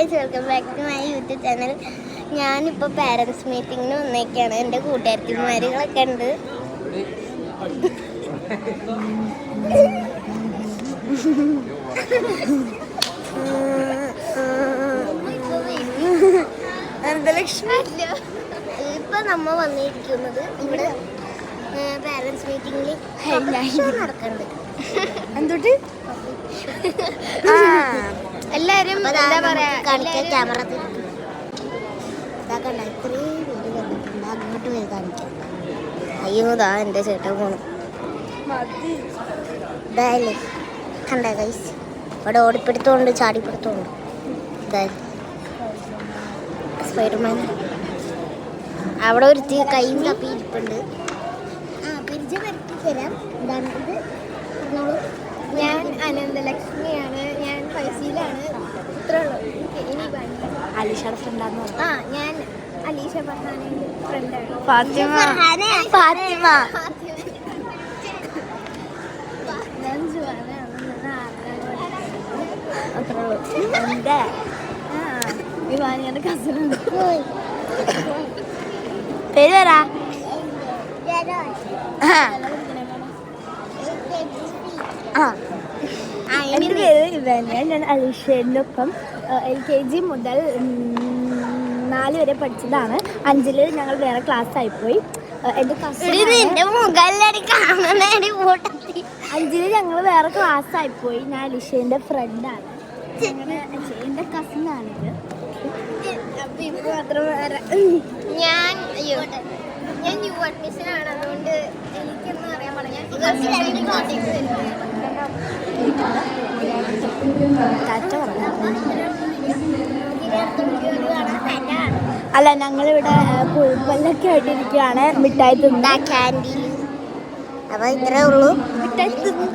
Guys, welcome back to my YouTube channel. ഞാനിപ്പോൾ parents മീറ്റിങ്ങിന് വന്നേക്കാണ്. എൻ്റെ കൂട്ടുകാരത്തിമാരുകളൊക്കെ ഉണ്ട്. ഇപ്പൊ നമ്മ വന്നിരിക്കുന്നത് ഇവിടെ പാരൻസ് മീറ്റിംഗിൽ നടക്കുന്നുണ്ട്. എന്തുട്ട് എല്ലാരും എന്താ പറയാ കാണിക്കാൻ ക്യാമറ ഇതാക്കണ്ട. ഇത്രയും പേര് കണ്ടിട്ടുണ്ട്. അങ്ങോട്ട് പോയി കാണിക്കാം. അയ്യോ, ഇതാ എൻ്റെ ചേട്ടൻ പോണു. ഇതായാലേ കണ്ടേ ഗൈസ്, ഇവിടെ ഓടിപ്പിടുത്തോണ്ട് ചാടിപ്പിടുത്തോണ്ട്. ഇതായാലും സ്പൈഡർമാൻ അവിടെ ഒരു കൈയും തപ്പി ഇരിപ്പുണ്ട്. പരിചയപ്പെടുത്തി തരാം. ഇതാണ് ഇത്. പറഞ്ഞോളൂ. ഞാൻ അനന്തലക്ഷ്മിയാണ്. ഞാൻ ഫൈസിയിലാണ്. ഇത്രേ ഉള്ളൂ. ഇനി അലീഷയുടെ ഫ്രണ്ടാന്ന്. ഞാൻ അലീഷ ഫർഹാനയുടെ ഫ്രണ്ടാണ്. ഫാത്തിമ. ഞാൻ ജുവാന. അത്രേ ഉള്ളൂ. എൻ്റെ വിവാനിയുടെ കസിനുണ്ട്. പേര് പറ. എൻ്റെ പേര് ഇവാനിയ. ഞാൻ അലീഷയുടെ ഒപ്പം LKG മുതൽ 4 വരെ പഠിച്ചതാണ്. 5ൽ ഞങ്ങൾ വേറെ ക്ലാസ് ആയിപ്പോയി. എൻ്റെ കസിൻ 5ൽ ഞങ്ങൾ വേറെ ക്ലാസ് ആയിപ്പോയി. ഞാൻ അലീഷയുടെ ഫ്രണ്ടാണ്. എൻ്റെ കസിനാണിത്. ഞാൻ ന്യൂ അഡ്മിഷനാണ്. അതുകൊണ്ട് എനിക്കൊന്നും അറിയാൻ പാടില്ല. അല്ല, ഞങ്ങളിവിടെ കുഴപ്പമൊക്കെ ആയിട്ടിരിക്കുകയാണ്. മിഠായി തിന്നാ ക്യാൻറ്റീൻ. അപ്പോൾ ഇത്രേ ഉള്ളൂ. മിഠായി തിന്ന്